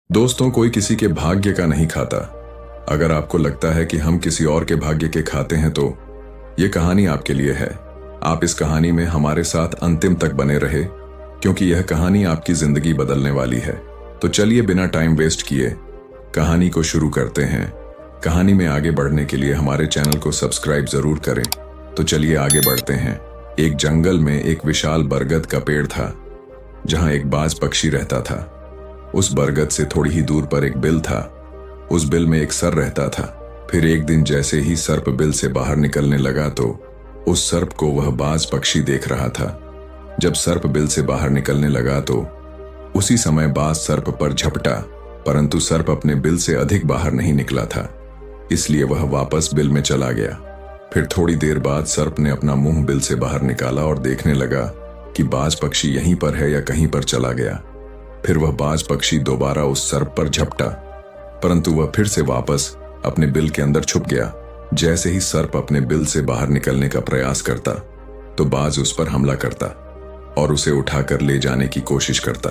दोस्तों, कोई किसी के भाग्य का नहीं खाता। अगर आपको लगता है कि हम किसी और के भाग्य के खाते हैं तो ये कहानी आपके लिए है। आप इस कहानी में हमारे साथ अंतिम तक बने रहे, क्योंकि यह कहानी आपकी जिंदगी बदलने वाली है। तो चलिए बिना टाइम वेस्ट किए कहानी को शुरू करते हैं। कहानी में आगे बढ़ने के लिए हमारे चैनल को सब्सक्राइब जरूर करें। तो चलिए आगे बढ़ते हैं। एक जंगल में एक विशाल बरगद का पेड़ था, जहां एक बाज पक्षी रहता था। उस बरगद से थोड़ी ही दूर पर एक बिल था। उस बिल में एक सर रहता था। फिर एक दिन जैसे ही सर्प बिल से बाहर निकलने लगा तो उस सर्प को वह बाज पक्षी देख रहा था। जब सर्प बिल से बाहर निकलने लगा तो उसी समय बाज सर्प पर झपटा, परंतु सर्प अपने बिल से अधिक बाहर नहीं निकला था, इसलिए वह वापस बिल में चला गया। फिर थोड़ी देर बाद सर्प ने अपना मुंह बिल से बाहर निकाला और देखने लगा कि बाज पक्षी यहीं पर है या कहीं पर चला गया। फिर वह बाज पक्षी दोबारा उस सर्प पर झपटा, परंतु वह फिर से वापस अपने बिल के अंदर छुप गया। जैसे ही सर्प अपने बिल से बाहर निकलने का प्रयास करता तो बाज उस पर हमला करता और उसे उठाकर ले जाने की कोशिश करता।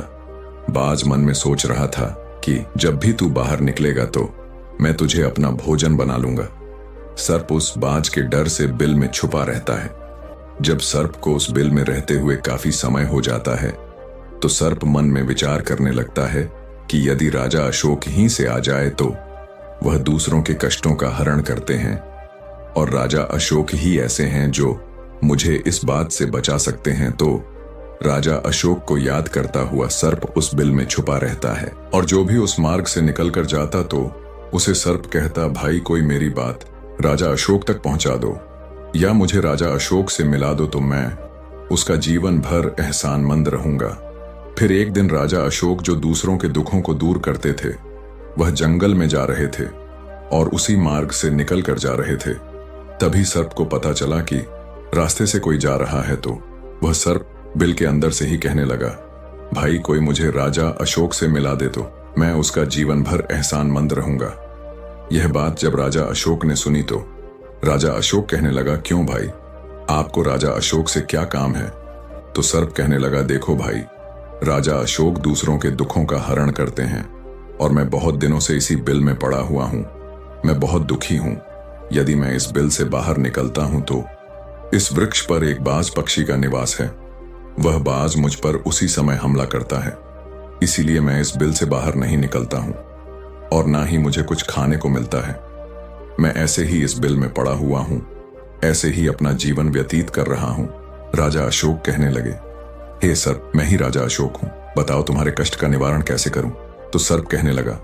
बाज मन में सोच रहा था कि जब भी तू बाहर निकलेगा तो मैं तुझे अपना भोजन बना लूंगा। सर्प उस बाज के डर से बिल में छुपा रहता है। जब सर्प को उस बिल में रहते हुए काफी समय हो जाता है तो सर्प मन में विचार करने लगता है कि यदि राजा अशोक ही से आ जाए तो वह दूसरों के कष्टों का हरण करते हैं, और राजा अशोक ही ऐसे हैं जो मुझे इस बात से बचा सकते हैं। तो राजा अशोक को याद करता हुआ सर्प उस बिल में छुपा रहता है, और जो भी उस मार्ग से निकल कर जाता तो उसे सर्प कहता, भाई कोई मेरी बात राजा अशोक तक पहुंचा दो, या मुझे राजा अशोक से मिला दो तो मैं उसका जीवन भर एहसानमंद रहूंगा। फिर एक दिन राजा अशोक, जो दूसरों के दुखों को दूर करते थे, वह जंगल में जा रहे थे और उसी मार्ग से निकल कर जा रहे थे। तभी सर्प को पता चला कि रास्ते से कोई जा रहा है, तो वह सर्प बिल के अंदर से ही कहने लगा, भाई कोई मुझे राजा अशोक से मिला दे तो मैं उसका जीवन भर एहसानमंद रहूंगा। यह बात जब राजा अशोक ने सुनी तो राजा अशोक कहने लगा, क्यों भाई, आपको राजा अशोक से क्या काम है? तो सर्प कहने लगा, देखो भाई, राजा अशोक दूसरों के दुखों का हरण करते हैं और मैं बहुत दिनों से इसी बिल में पड़ा हुआ हूं। मैं बहुत दुखी हूं। यदि मैं इस बिल से बाहर निकलता हूं तो इस वृक्ष पर एक बाज पक्षी का निवास है। वह बाज मुझ पर उसी समय हमला करता है, इसीलिए मैं इस बिल से बाहर नहीं निकलता हूं और ना ही मुझे कुछ खाने को मिलता है। मैं ऐसे ही इस बिल में पड़ा हुआ हूं, ऐसे ही अपना जीवन व्यतीत कर रहा हूं। राजा अशोक कहने लगे, हे सर्प, मैं ही राजा अशोक हूं, बताओ तुम्हारे कष्ट का निवारण कैसे करूं? तो सर्प कहने लगा,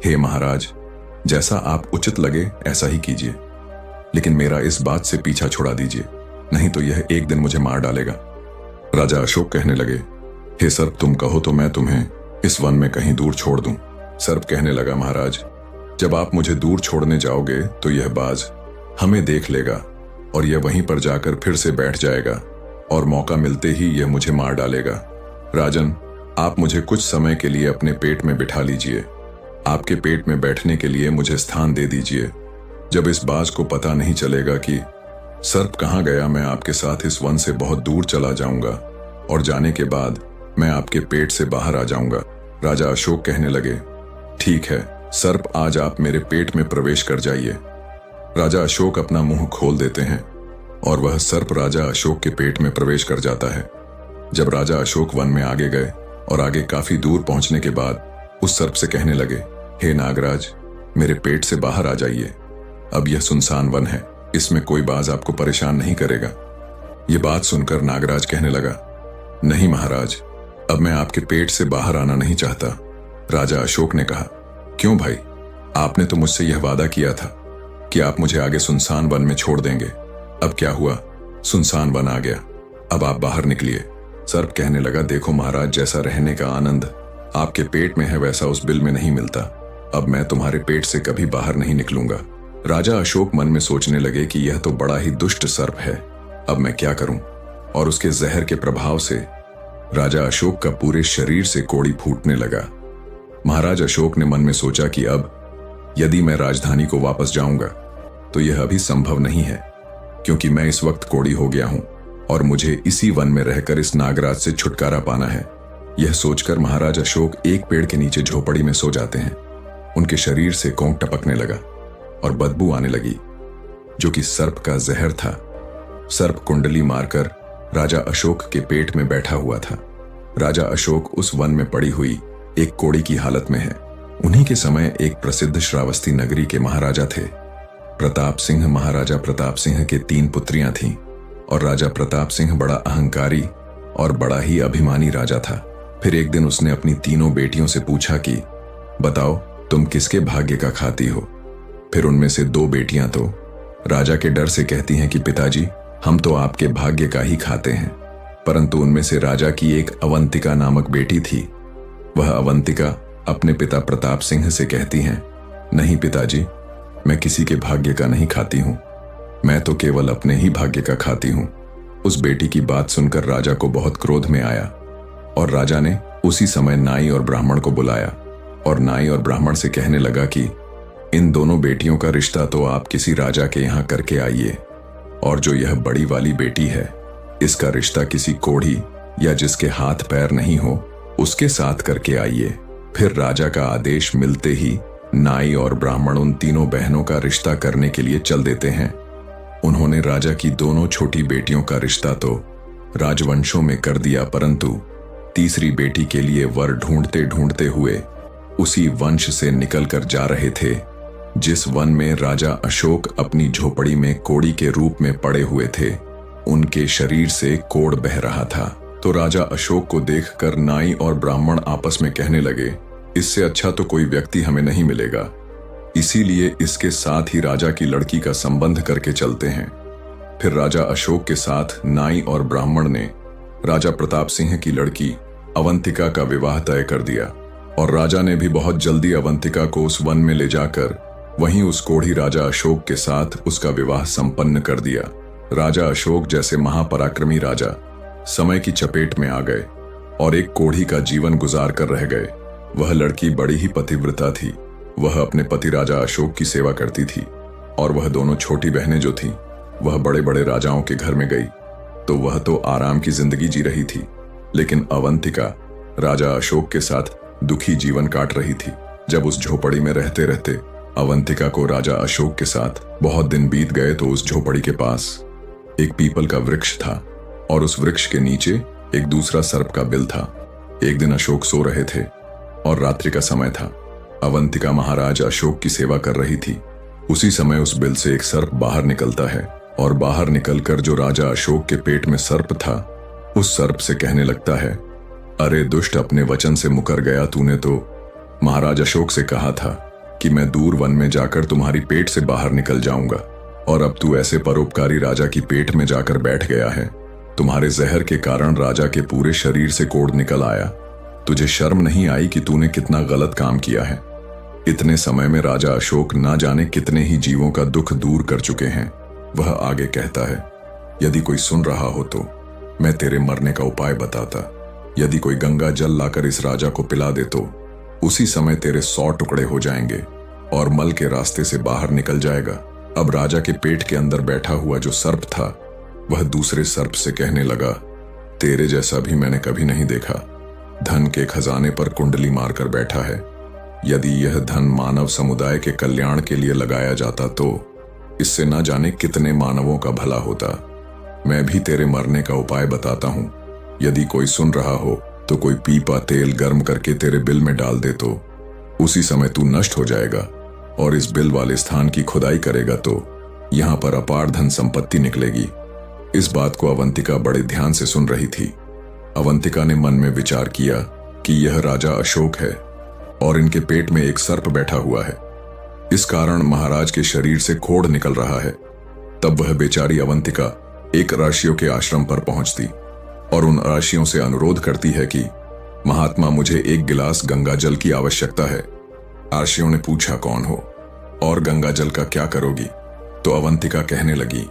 हे महाराज, जैसा आप उचित लगे ऐसा ही कीजिए, लेकिन मेरा इस बात से पीछा छुड़ा दीजिए, नहीं तो यह एक दिन मुझे मार डालेगा। राजा अशोक कहने लगे, हे सर्प, तुम कहो तो मैं तुम्हें इस वन में कहीं दूर छोड़ दूं। सर्प कहने लगा, महाराज, जब आप मुझे दूर छोड़ने जाओगे तो यह बाज हमें देख लेगा और यह वहीं पर जाकर फिर से बैठ जाएगा और मौका मिलते ही यह मुझे मार डालेगा। राजन, आप मुझे कुछ समय के लिए अपने पेट में बिठा लीजिए। आपके पेट में बैठने के लिए मुझे स्थान दे दीजिए। जब इस बाज को पता नहीं चलेगा कि सर्प कहाँ गया, मैं आपके साथ इस वन से बहुत दूर चला जाऊंगा और जाने के बाद मैं आपके पेट से बाहर आ जाऊंगा। राजा अशोक कहने लगे, ठीक है सर्प, आज आप मेरे पेट में प्रवेश कर जाइए। राजा अशोक अपना मुंह खोल देते हैं और वह सर्प राजा अशोक के पेट में प्रवेश कर जाता है। जब राजा अशोक वन में आगे गए और आगे काफी दूर पहुंचने के बाद उस सर्प से कहने लगे, हे नागराज, मेरे पेट से बाहर आ जाइए। अब यह सुनसान वन है, इसमें कोई बाज आपको परेशान नहीं करेगा। ये बात सुनकर नागराज कहने लगा, नहीं महाराज, अब मैं आपके पेट से बाहर आना नहीं चाहता। राजा अशोक ने कहा, क्यों भाई, आपने तो मुझसे यह वादा किया था कि आप मुझे आगे सुनसान वन में छोड़ देंगे। अब क्या हुआ, सुनसान वन आ गया, अब आप बाहर निकलिए। सर्प कहने लगा, देखो महाराज, जैसा रहने का आनंद आपके पेट में है वैसा उस बिल में नहीं मिलता। अब मैं तुम्हारे पेट से कभी बाहर नहीं निकलूंगा। राजा अशोक मन में सोचने लगे कि यह तो बड़ा ही दुष्ट सर्प है, अब मैं क्या करूं? और उसके जहर के प्रभाव से राजा अशोक का पूरे शरीर से कोड़ी फूटने लगा। महाराज अशोक ने मन में सोचा कि अब यदि मैं राजधानी को वापस जाऊंगा तो यह अभी संभव नहीं है, क्योंकि मैं इस वक्त कोड़ी हो गया हूं और मुझे इसी वन में रहकर इस नागराज से छुटकारा पाना है। यह सोचकर महाराज अशोक एक पेड़ के नीचे झोपड़ी में सो जाते हैं। उनके शरीर से कोंक टपकने लगा और बदबू आने लगी, जो कि सर्प का जहर था। सर्प कुंडली मारकर राजा अशोक के पेट में बैठा हुआ था। राजा अशोक उस वन में पड़ी हुई एक कोड़ी की हालत में है। उन्हीं के समय एक प्रसिद्ध श्रावस्ती नगरी के महाराजा थे प्रताप सिंह। महाराजा प्रताप सिंह के 3 पुत्रियां थीं और राजा प्रताप सिंह बड़ा अहंकारी और बड़ा ही अभिमानी राजा था। फिर एक दिन उसने अपनी तीनों बेटियों से पूछा कि बताओ, तुम किसके भाग्य का खाती हो? फिर उनमें से 2 बेटियां तो राजा के डर से कहती हैं कि पिताजी, हम तो आपके भाग्य का ही खाते हैं। परंतु उनमें से राजा की एक अवंतिका नामक बेटी थी। वह अवंतिका अपने पिता प्रताप सिंह से कहती हैं, नहीं पिताजी, मैं किसी के भाग्य का नहीं खाती हूं, मैं तो केवल अपने ही भाग्य का खाती हूं। उस बेटी की बात सुनकर राजा को बहुत क्रोध में आया और राजा ने उसी समय नाई और ब्राह्मण को बुलाया और नाई और ब्राह्मण से कहने लगा कि इन दोनों बेटियों का रिश्ता तो आप किसी राजा के यहां करके आइए, और जो यह बड़ी वाली बेटी है, इसका रिश्ता किसी कोढ़ी या जिसके हाथ पैर नहीं हो उसके साथ करके आइए। फिर राजा का आदेश मिलते ही नाई और ब्राह्मण उन तीनों बहनों का रिश्ता करने के लिए चल देते हैं। उन्होंने राजा की दोनों छोटी बेटियों का रिश्ता तो राजवंशों में कर दिया, परंतु तीसरी बेटी के लिए वर ढूंढते ढूंढते हुए उसी वंश से निकलकर जा रहे थे जिस वन में राजा अशोक अपनी झोपड़ी में कोड़ी के रूप में पड़े हुए थे। उनके शरीर से कोड़ बह रहा था। तो राजा अशोक को देखकर नाई और ब्राह्मण आपस में कहने लगे, इससे अच्छा तो कोई व्यक्ति हमें नहीं मिलेगा, इसीलिए इसके साथ ही राजा की लड़की का संबंध करके चलते हैं। फिर राजा अशोक के साथ नाई और ब्राह्मण ने राजा प्रताप सिंह की लड़की अवंतिका का विवाह तय कर दिया और राजा ने भी बहुत जल्दी अवंतिका को उस वन में ले जाकर वहीं उस कोढ़ी राजा अशोक के साथ उसका विवाह संपन्न कर दिया। राजा अशोक जैसे महापराक्रमी राजा समय की चपेट में आ गए और एक कोढ़ी का जीवन गुजार कर रह गए। वह लड़की बड़ी ही पतिव्रता थी। वह अपने पति राजा अशोक की सेवा करती थी और वह दोनों छोटी बहनें जो थीं, वह बड़े बड़े राजाओं के घर में गई तो वह तो आराम की जिंदगी जी रही थी, लेकिन अवंतिका राजा अशोक के साथ दुखी जीवन काट रही थी। जब उस झोपड़ी में रहते रहते अवंतिका को राजा अशोक के साथ बहुत दिन बीत गए तो उस झोपड़ी के पास एक पीपल का वृक्ष था और उस वृक्ष के नीचे एक दूसरा सर्प का बिल था। एक दिन अशोक सो रहे थे और रात्रि का समय था। अवंतिका महाराज अशोक की सेवा कर रही थी। उसी समय उस बिल से एक सर्प बाहर निकलता है और बाहर निकलकर जो राजा अशोक के पेट में सर्प था, उस सर्प से कहने लगता है, अरे दुष्ट, अपने वचन से मुकर गया। तूने तो महाराज अशोक से कहा था कि मैं दूर वन में जाकर तुम्हारी पेट से बाहर निकल जाऊंगा, और अब तू ऐसे परोपकारी राजा की पेट में जाकर बैठ गया है। तुम्हारे जहर के कारण राजा के पूरे शरीर से कोढ़ निकल आया। तुझे शर्म नहीं आई कि तूने कितना गलत काम किया है? इतने समय में राजा अशोक ना जाने कितने ही जीवों का दुख दूर कर चुके हैं। वह आगे कहता है, यदि कोई सुन रहा हो तो मैं तेरे मरने का उपाय बताता। यदि कोई गंगा जल लाकर इस राजा को पिला दे तो उसी समय तेरे 100 टुकड़े हो जाएंगे और मल के रास्ते से बाहर निकल जाएगा। अब राजा के पेट के अंदर बैठा हुआ जो सर्प था, वह दूसरे सर्प से कहने लगा, तेरे जैसा भी मैंने कभी नहीं देखा। धन के खजाने पर कुंडली मारकर बैठा है। यदि यह धन मानव समुदाय के कल्याण के लिए लगाया जाता तो इससे न जाने कितने मानवों का भला होता। मैं भी तेरे मरने का उपाय बताता हूं। यदि कोई सुन रहा हो तो कोई पीपा तेल गर्म करके तेरे बिल में डाल दे तो उसी समय तू नष्ट हो जाएगा, और इस बिल वाले स्थान की खुदाई करेगा तो यहां पर अपार धन संपत्ति निकलेगी। इस बात को अवंतिका बड़े ध्यान से सुन रही थी। अवंतिका ने मन में विचार किया कि यह राजा अशोक है और इनके पेट में एक सर्प बैठा हुआ है, इस कारण महाराज के शरीर से कोढ़ निकल रहा है। तब वह बेचारी अवंतिका एक ऋषियों के आश्रम पर पहुंचती और उन ऋषियों से अनुरोध करती है कि महात्मा, मुझे एक गिलास गंगा जल की आवश्यकता है। ऋषियों ने पूछा, कौन हो और गंगा जल का क्या करोगी? तो अवंतिका कहने लगी,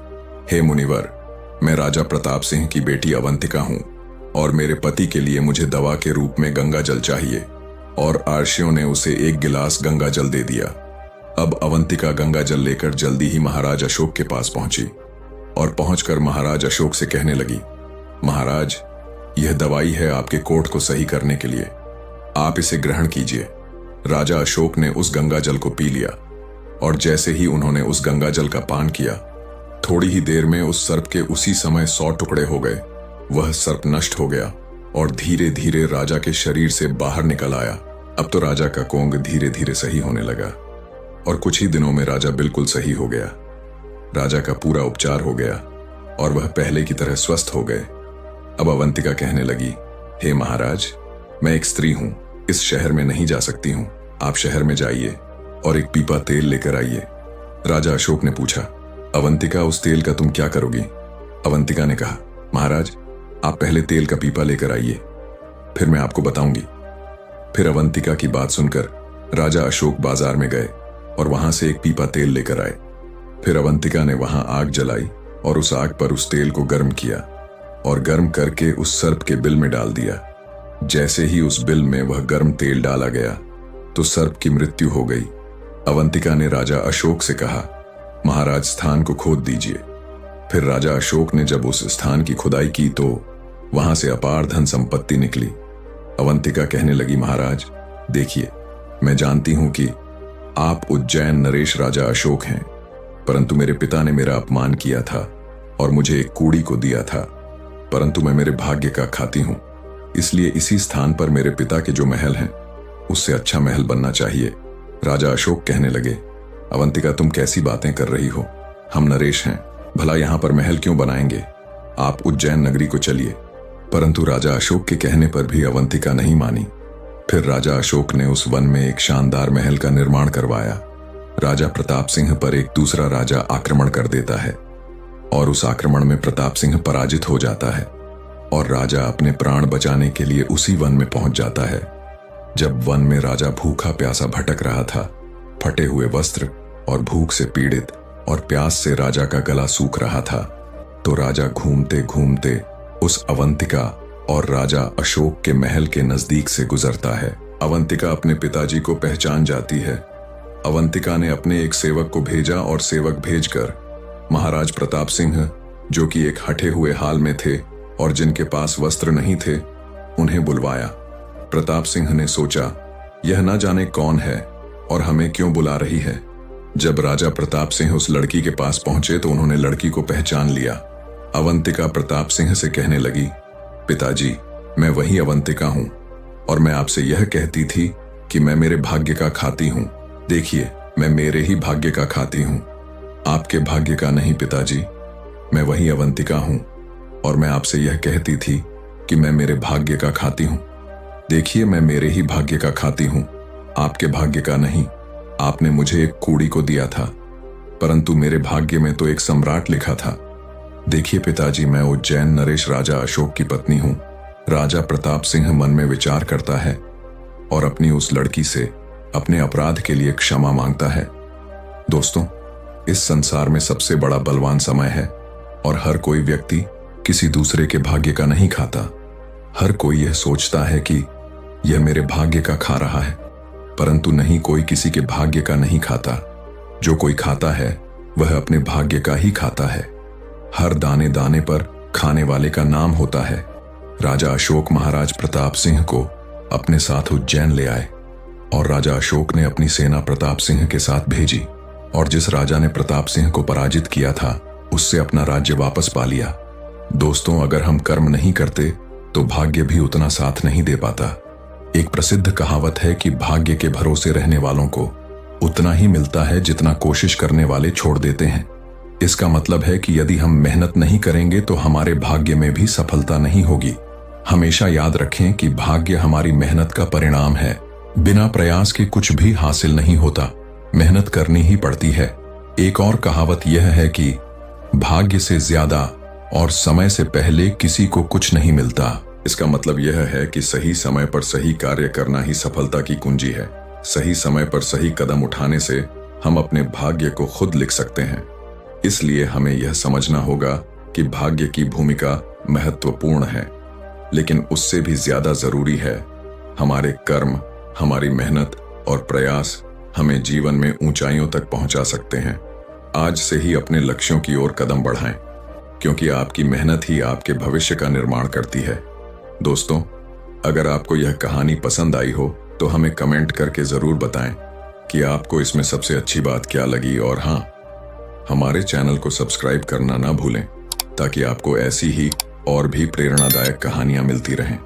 हे मुनिवर, मैं राजा प्रताप सिंह की बेटी अवंतिका हूं और मेरे पति के लिए मुझे दवा के रूप में गंगा जल चाहिए। और ऋषियों ने उसे एक गिलास गंगा जल दे दिया। अब अवंतिका गंगा जल लेकर जल्दी ही महाराज अशोक के पास पहुंची और पहुंचकर महाराज अशोक से कहने लगी, महाराज, यह दवाई है आपके कोट को सही करने के लिए, आप इसे ग्रहण कीजिए। राजा अशोक ने उस गंगा जल को पी लिया और जैसे ही उन्होंने उस गंगा जल का पान किया, थोड़ी ही देर में उस सर्प के उसी समय 100 टुकड़े हो गए। वह सर्प नष्ट हो गया और धीरे धीरे राजा के शरीर से बाहर निकल आया। अब तो राजा का कोंग धीरे धीरे सही होने लगा और कुछ ही दिनों में राजा बिल्कुल सही हो गया। राजा का पूरा उपचार हो गया और वह पहले की तरह स्वस्थ हो गए। अब अवंतिका कहने लगी, हे महाराज, मैं एक स्त्री हूं, इस शहर में नहीं जा सकती हूं। आप शहर में जाइए और एक पीपा तेल लेकर आइए। राजा अशोक ने पूछा, अवंतिका, उस तेल का तुम क्या करोगी? अवंतिका ने कहा, महाराज, आप पहले तेल का पीपा लेकर आइए, फिर मैं आपको बताऊंगी। फिर अवंतिका की बात सुनकर राजा अशोक बाजार में गए और वहां से एक पीपा तेल लेकर आए। फिर अवंतिका ने वहां आग जलाई और उस आग पर उस तेल को गर्म किया और गर्म करके उस सर्प के बिल में डाल दिया। जैसे ही उस बिल में वह गर्म तेल डाला गया तो सर्प की मृत्यु हो गई। अवंतिका ने राजा अशोक से कहा, महाराज, स्थान को खोद दीजिए। फिर राजा अशोक ने जब उस स्थान की खुदाई की तो वहां से अपार धन संपत्ति निकली। अवंतिका कहने लगी, महाराज देखिए, मैं जानती हूं कि आप उज्जैन नरेश राजा अशोक हैं, परंतु मेरे पिता ने मेरा अपमान किया था और मुझे एक कूड़ी को दिया था, परंतु मैं मेरे भाग्य का खाती हूं, इसलिए इसी स्थान पर मेरे पिता के जो महल हैं उससे अच्छा महल बनना चाहिए। राजा अशोक कहने लगे, अवंतिका, तुम कैसी बातें कर रही हो? हम नरेश हैं, भला यहां पर महल क्यों बनाएंगे? आप उज्जैन नगरी को चलिए। परंतु राजा अशोक के कहने पर भी अवंतिका नहीं मानी। फिर राजा अशोक ने उस वन में एक शानदार महल का निर्माण करवाया। राजा प्रताप सिंह पर एक दूसरा राजा आक्रमण कर देता है और उस आक्रमण में प्रताप सिंह पराजित हो जाता है और राजा अपने प्राण बचाने के लिए उसी वन में पहुंच जाता है। जब वन में राजा भूखा प्यासा भटक रहा था, फटे हुए वस्त्र और भूख से पीड़ित और प्यास से राजा का गला सूख रहा था, तो राजा घूमते घूमते उस अवंतिका और राजा अशोक के महल के नजदीक से गुजरता है। अवंतिका अपने पिताजी को पहचान जाती है। अवंतिका ने अपने एक सेवक को भेजा और सेवक भेजकर महाराज प्रताप सिंह, जो कि एक हटे हुए हाल में थे और जिनके पास वस्त्र नहीं थे, उन्हें बुलवाया। प्रताप सिंह ने सोचा, यह न जाने कौन है और हमें क्यों बुला रही है। जब राजा प्रताप सिंह उस लड़की के पास पहुंचे तो उन्होंने लड़की को पहचान लिया। अवंतिका प्रताप सिंह से कहने लगी, पिताजी, मैं वही अवंतिका हूं और मैं आपसे यह कहती थी कि मैं मेरे भाग्य का खाती हूं। देखिए, मैं मेरे ही भाग्य का खाती हूं, आपके भाग्य का नहीं पिताजी। मैं वही अवंतिका हूं और मैं आपसे यह कहती थी कि मैं मेरे भाग्य का खाती हूं। देखिए, मैं मेरे ही भाग्य का खाती हूं, आपके भाग्य का नहीं। आपने मुझे एक कूड़ी को दिया था, परंतु मेरे भाग्य में तो एक सम्राट लिखा था। देखिए पिताजी, मैं उज्जैन नरेश राजा अशोक की पत्नी हूं। राजा प्रताप सिंह मन में विचार करता है और अपनी उस लड़की से अपने अपराध के लिए क्षमा मांगता है। दोस्तों, इस संसार में सबसे बड़ा बलवान समय है और हर कोई व्यक्ति किसी दूसरे के भाग्य का नहीं खाता। हर कोई यह सोचता है कि यह मेरे भाग्य का खा रहा है, परंतु नहीं, कोई किसी के भाग्य का नहीं खाता। जो कोई खाता है वह अपने भाग्य का ही खाता है। हर दाने दाने पर खाने वाले का नाम होता है। राजा अशोक महाराज प्रताप सिंह को अपने साथ उज्जैन ले आए और राजा अशोक ने अपनी सेना प्रताप सिंह के साथ भेजी और जिस राजा ने प्रताप सिंह को पराजित किया था उससे अपना राज्य वापस पा लिया। दोस्तों, अगर हम कर्म नहीं करते तो भाग्य भी उतना साथ नहीं दे पाता। एक प्रसिद्ध कहावत है कि भाग्य के भरोसे रहने वालों को उतना ही मिलता है जितना कोशिश करने वाले छोड़ देते हैं। इसका मतलब है कि यदि हम मेहनत नहीं करेंगे तो हमारे भाग्य में भी सफलता नहीं होगी। हमेशा याद रखें कि भाग्य हमारी मेहनत का परिणाम है। बिना प्रयास के कुछ भी हासिल नहीं होता, मेहनत करनी ही पड़ती है। एक और कहावत यह है कि भाग्य से ज्यादा और समय से पहले किसी को कुछ नहीं मिलता। इसका मतलब यह है कि सही समय पर सही कार्य करना ही सफलता की कुंजी है। सही समय पर सही कदम उठाने से हम अपने भाग्य को खुद लिख सकते हैं। इसलिए हमें यह समझना होगा कि भाग्य की भूमिका महत्वपूर्ण है, लेकिन उससे भी ज्यादा जरूरी है हमारे कर्म, हमारी मेहनत और प्रयास हमें जीवन में ऊंचाइयों तक पहुंचा सकते हैं। आज से ही अपने लक्ष्यों की ओर कदम बढ़ाएं, क्योंकि आपकी मेहनत ही आपके भविष्य का निर्माण करती है। दोस्तों, अगर आपको यह कहानी पसंद आई हो तो हमें कमेंट करके जरूर बताएं कि आपको इसमें सबसे अच्छी बात क्या लगी, और हाँ, हमारे चैनल को सब्सक्राइब करना ना भूलें ताकि आपको ऐसी ही और भी प्रेरणादायक कहानियां मिलती रहें।